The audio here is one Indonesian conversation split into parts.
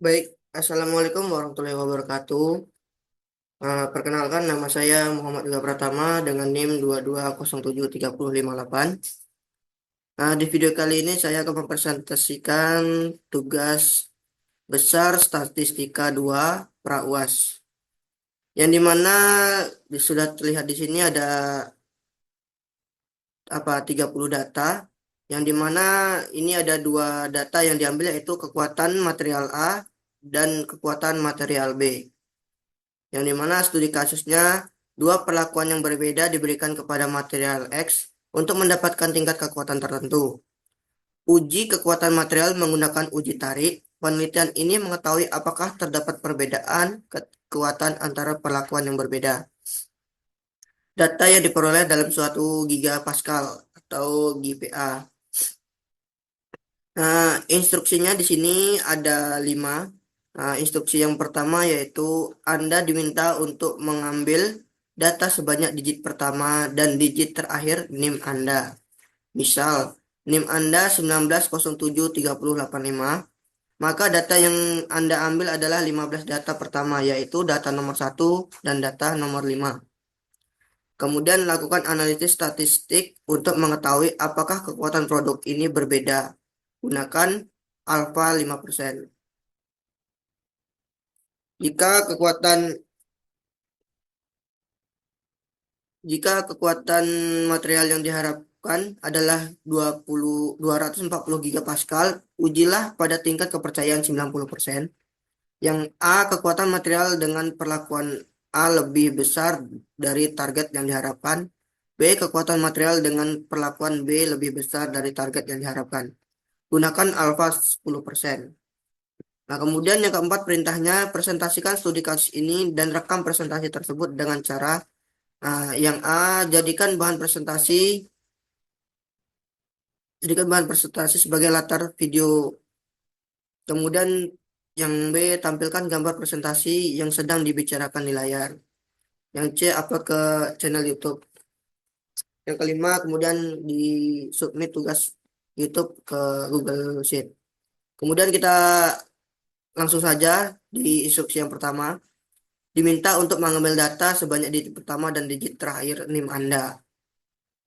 Baik, Assalamualaikum warahmatullahi wabarakatuh. Perkenalkan, nama saya Muhammad Yoga Pratama dengan NIM 22073058. Di video kali ini saya akan mempresentasikan tugas besar Statistika 2 Pra-UAS. Yang dimana sudah terlihat di sini ada 30 data, yang dimana ini ada dua data yang diambil, yaitu kekuatan material A dan kekuatan material B. Yang dimana studi kasusnya dua perlakuan yang berbeda diberikan kepada material X untuk mendapatkan tingkat kekuatan tertentu. Uji kekuatan material menggunakan uji tarik. Penelitian ini mengetahui apakah terdapat perbedaan kekuatan antara perlakuan yang berbeda. Data yang diperoleh dalam suatu gigapascal atau GPa. Nah, instruksinya di sini ada 5. Instruksi yang pertama yaitu Anda diminta untuk mengambil data sebanyak digit pertama dan digit terakhir NIM Anda. Misal, NIM Anda 19073085, maka data yang Anda ambil adalah 15 data pertama, yaitu data nomor 1 dan data nomor 5. Kemudian lakukan analisis statistik untuk mengetahui apakah kekuatan produk ini berbeda. Gunakan alfa 5%. Jika kekuatan jika kekuatan material yang diharapkan adalah 240 gigapascal, ujilah pada tingkat kepercayaan 90%. Yang A, kekuatan material dengan perlakuan A lebih besar dari target yang diharapkan. B, kekuatan material dengan perlakuan B lebih besar dari target yang diharapkan. Gunakan alfa 10%. Nah, kemudian yang keempat perintahnya, presentasikan studi kasus ini dan rekam presentasi tersebut dengan cara yang A, jadikan bahan presentasi sebagai latar video. Kemudian yang B, tampilkan gambar presentasi yang sedang dibicarakan di layar. Yang C, upload ke channel YouTube. Yang kelima, kemudian di submit tugas YouTube ke Google Sheet. Kemudian kita langsung saja di instruksi yang pertama. Diminta untuk mengambil data sebanyak digit pertama dan digit terakhir NIM Anda.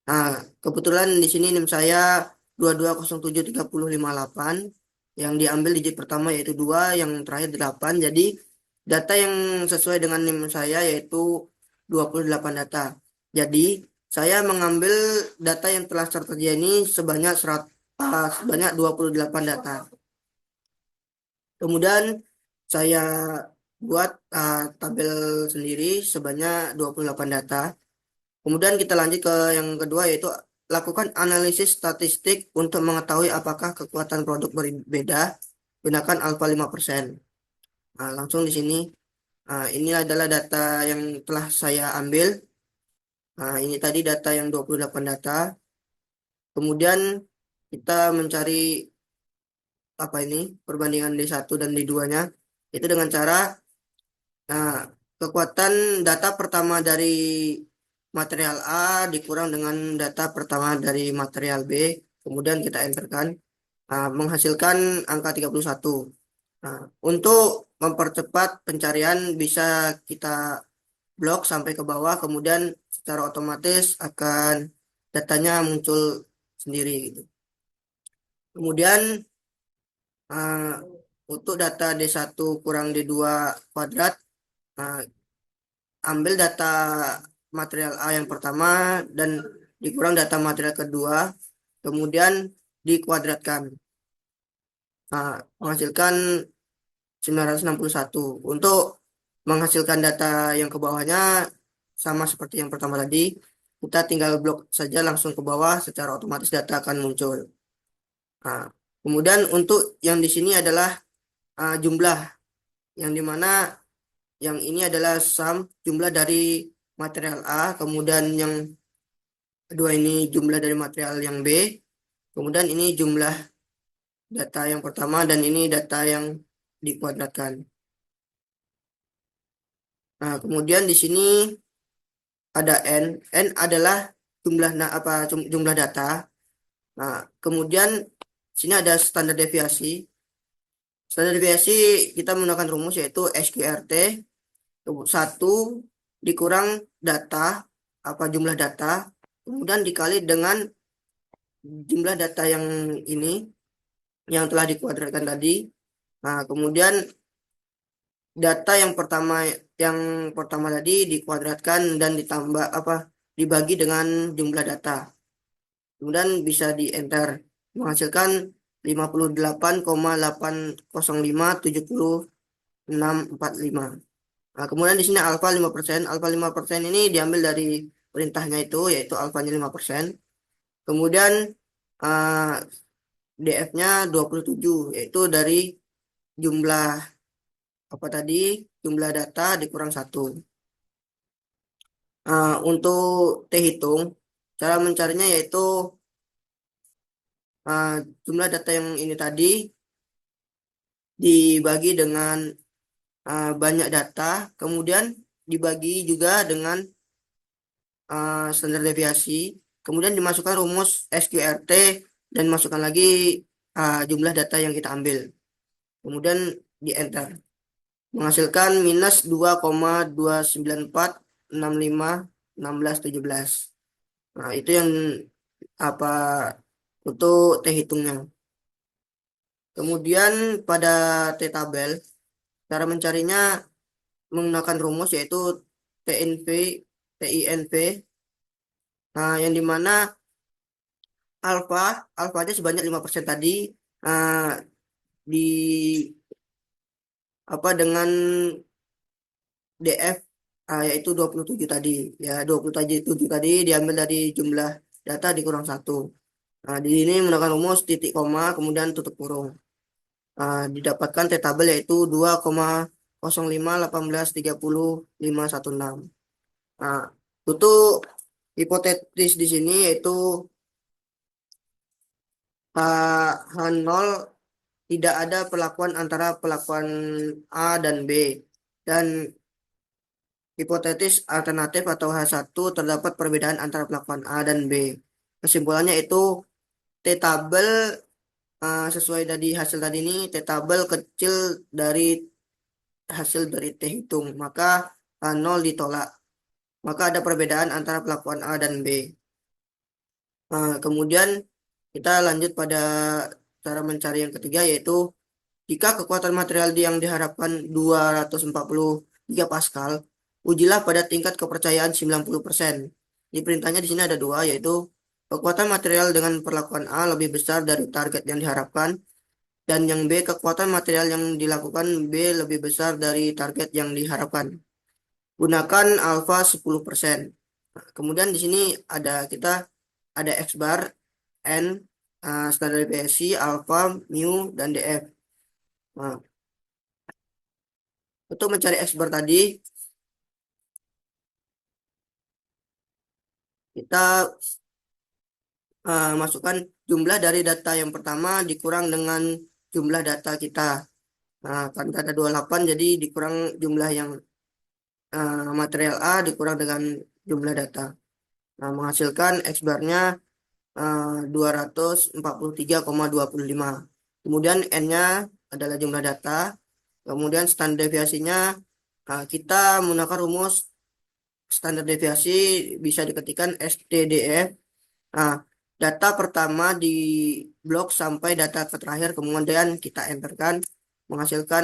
Nah, kebetulan di sini NIM saya 22073058. Yang diambil digit pertama yaitu 2, yang terakhir 8. Jadi data yang sesuai dengan NIM saya yaitu 28 data. Jadi saya mengambil data yang telah tersedia ini sebanyak 28 data. Kemudian saya buat tabel sendiri sebanyak 28 data. Kemudian kita lanjut ke yang kedua, yaitu lakukan analisis statistik untuk mengetahui apakah kekuatan produk berbeda. Gunakan alfa 5%. Langsung di sini, ini adalah data yang telah saya ambil. Ini tadi data yang 28 data. Kemudian kita mencari perbandingan D1 dan D2-nya. Itu dengan cara Nah, kekuatan data pertama dari material A dikurang dengan data pertama dari material B, kemudian kita enterkan, menghasilkan angka 31. Nah, untuk mempercepat pencarian bisa kita blok sampai ke bawah, kemudian secara otomatis akan datanya muncul sendiri gitu. Kemudian uh, untuk data D1 kurang D2 kuadrat, uh, ambil data material A yang pertama dan dikurang data material kedua, kemudian dikuadratkan. Menghasilkan 961. Untuk menghasilkan data yang ke bawahnya sama seperti yang pertama tadi, kita tinggal blok saja langsung ke bawah, secara otomatis data akan muncul. Nah, kemudian untuk yang di sini adalah jumlah, yang dimana yang ini adalah sum jumlah dari material A, kemudian yang kedua ini jumlah dari material yang B, kemudian ini jumlah data yang pertama dan ini data yang dikuadratkan. Nah, kemudian di sini ada N. N adalah jumlah data. Nah, kemudian sini ada standar deviasi. Standar deviasi kita menggunakan rumus yaitu SQRT 1 dikurang data, apa jumlah data, kemudian dikali dengan jumlah data yang ini, yang telah dikuadratkan tadi. Nah, kemudian data yang pertama tadi dikuadratkan dan ditambah apa dibagi dengan jumlah data. Kemudian bisa di enter menghasilkan 58,80570 645. Nah, kemudian di sini alfa 5%. Alfa 5% ini diambil dari perintahnya itu, yaitu alfanya 5%. Kemudian eh, DF-nya 27, yaitu dari jumlah apa tadi, jumlah data dikurang satu. Untuk T hitung, cara mencarinya yaitu eh, jumlah data yang ini tadi dibagi dengan banyak data, kemudian dibagi juga dengan standar deviasi, kemudian dimasukkan rumus SQRT dan masukkan lagi jumlah data yang kita ambil, kemudian di enter menghasilkan minus 2,294651617. Nah, itu yang apa untuk T hitungnya. Kemudian pada T tabel, cara mencarinya menggunakan rumus yaitu TNV, TINV, yang dimana alfa, alfanya sebanyak 5% tadi, uh, di apa dengan DF, yaitu 27 tadi. Ya, 27 tadi diambil dari jumlah data dikurang satu. Nah, di sini menggunakan rumus titik koma kemudian tutup kurung. Didapatkan T tabel yaitu 2,0518130516. Nah, untuk hipotetis di sini yaitu H0 tidak ada perlakuan antara perlakuan A dan B, dan hipotetis alternatif atau H1 terdapat perbedaan antara perlakuan A dan B. Kesimpulannya itu T tabel sesuai dari hasil tadi ini, T tabel kecil dari hasil dari T hitung, maka H0 ditolak. Maka ada perbedaan antara perlakuan A dan B. Kemudian kita lanjut pada cara mencari yang ketiga yaitu jika kekuatan material yang diharapkan 240 Pascal, ujilah pada tingkat kepercayaan 90%. Di perintahnya di sini ada dua, yaitu kekuatan material dengan perlakuan A lebih besar dari target yang diharapkan, dan yang B, kekuatan material yang dilakukan B lebih besar dari target yang diharapkan. Gunakan alfa 10%. Nah, kemudian di sini kita ada X bar, N, standar deviasi, alfa, mu, dan DF. Nah, untuk mencari X bar tadi, kita masukkan jumlah dari data yang pertama dikurang dengan jumlah data kita. Nah, kan ada 28, jadi dikurang jumlah yang material A dikurang dengan jumlah data. Nah, menghasilkan X bar-nya 243,25. Kemudian N-nya adalah jumlah data. Kemudian standar deviasinya kita menggunakan rumus standar deviasi, bisa diketikkan STDF. Nah, data pertama di blok sampai data terakhir kemudian kita enterkan menghasilkan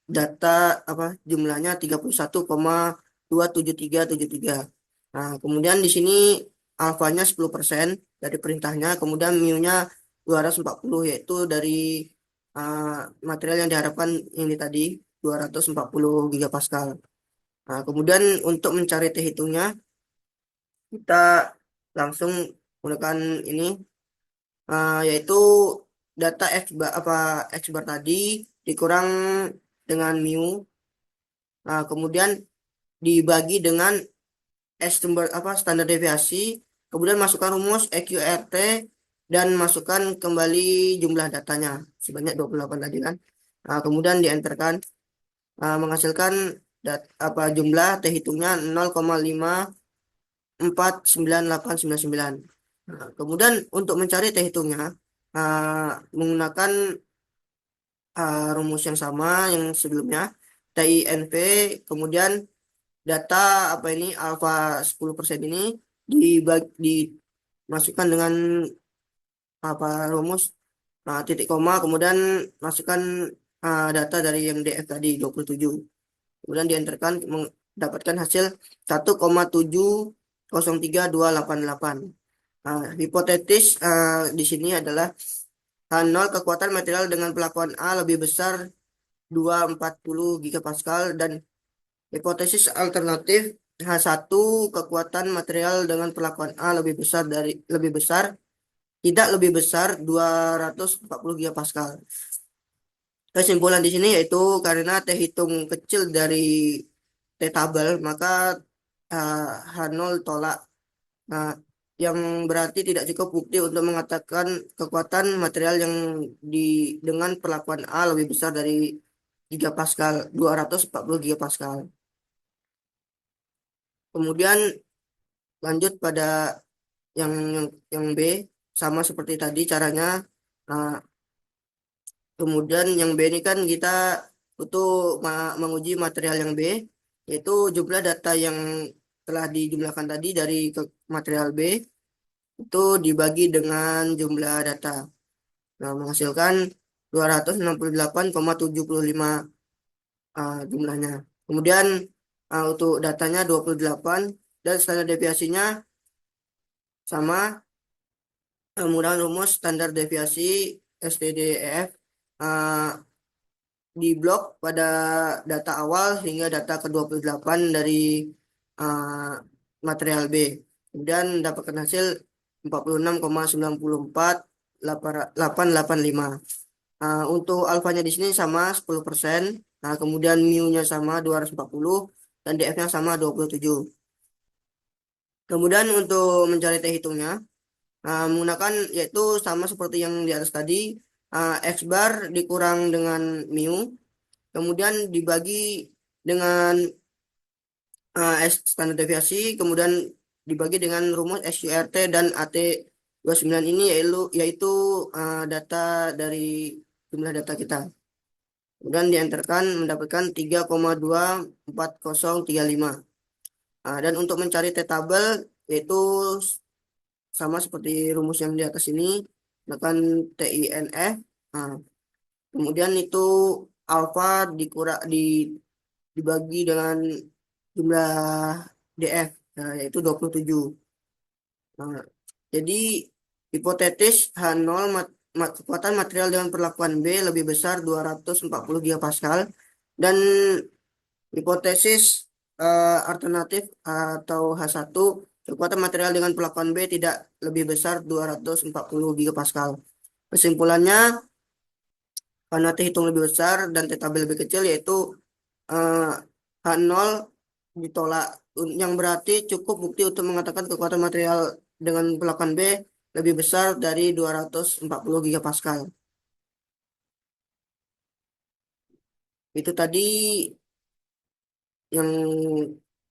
data apa jumlahnya 31,27373. Nah, kemudian di sini alfanya 10% dari perintahnya, kemudian mu-nya 240 yaitu dari uh, material yang diharapkan ini tadi 240 gigapascal. Nah, kemudian untuk mencari T hitungnya kita langsung menggunakan ini, yaitu data X bar tadi dikurang dengan mu, kemudian dibagi dengan standar deviasi, kemudian masukkan rumus EQRT dan masukkan kembali jumlah datanya sebanyak 28 tadi kan. Kemudian dienterkan menghasilkan jumlah T hitungnya 0,549899. Kemudian untuk mencari T hitungnya menggunakan rumus yang sama yang sebelumnya, TINV, kemudian data apa ini alfa 10% ini dimasukkan dengan apa rumus titik koma, kemudian masukkan data dari yang DF tadi 27, kemudian dienterkan mendapatkan hasil 1,703288. Hipotetis di sini adalah H0 kekuatan material dengan pelakuan A lebih besar 240 gigapascal, dan hipotesis alternatif H1 kekuatan material dengan perlakuan A lebih besar tidak lebih besar 240 gigapascal. Kesimpulan di sini yaitu karena T hitung kecil dari T tabel, maka uh, H0 tolak. Nah, yang berarti tidak cukup bukti untuk mengatakan kekuatan material yang di dengan perlakuan A lebih besar dari gigapascal, 240 gigapascal. Kemudian lanjut pada yang B, sama seperti tadi caranya. Nah, kemudian yang B ini kan kita butuh menguji material yang B, yaitu jumlah data yang telah dijumlahkan tadi dari material B itu dibagi dengan jumlah data. Nah, menghasilkan 268,75 jumlahnya. Kemudian untuk datanya 28 dan standar deviasinya sama, menggunakan rumus standar deviasi STDEF di blok pada data awal hingga data ke-28 dari uh, material B. Kemudian dapatkan hasil 46,94885. Untuk alfanya di sini sama 10%. Nah, kemudian mu-nya sama 240 dan df-nya sama 27. Kemudian untuk mencari T hitungnya, menggunakan yaitu sama seperti yang di atas tadi, X bar dikurang dengan mu, kemudian dibagi dengan standar deviasi, kemudian dibagi dengan rumus SURT dan AT29 ini yaitu data dari jumlah data kita. Kemudian dienterkan mendapatkan 3,24035. Dan untuk mencari T tabel yaitu sama seperti rumus yang di atas ini, menggunakan TINF. Nah, kemudian itu alfa dibagi dengan jumlah DF, yaitu 27. Nah, jadi hipotetis H0 kekuatan material dengan perlakuan B lebih besar 240 gigapascal, dan hipotesis alternatif atau H1 kekuatan material dengan perlakuan B tidak lebih besar 240 gigapascal. Kesimpulannya, karena T hitung lebih besar dan T tabel lebih kecil, yaitu eh, H0 ditolak, yang berarti cukup bukti untuk mengatakan kekuatan material dengan perlakuan B lebih besar dari 240 gigapascal. Itu tadi yang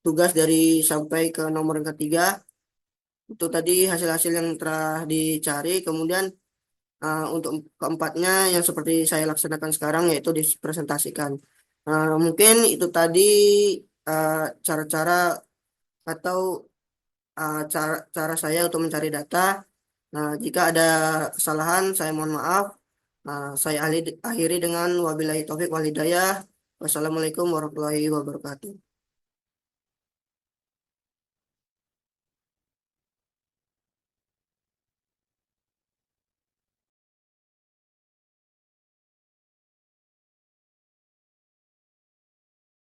tugas dari sampai ke nomor yang ketiga. Itu tadi hasil-hasil yang telah dicari. Kemudian untuk keempatnya yang seperti saya laksanakan sekarang yaitu dipresentasikan. Mungkin itu tadi uh, cara-cara atau cara saya untuk mencari data. Nah, jika ada kesalahan, saya mohon maaf. Saya akhiri dengan wabillahi taufik wal hidayah. Wassalamualaikum warahmatullahi wabarakatuh.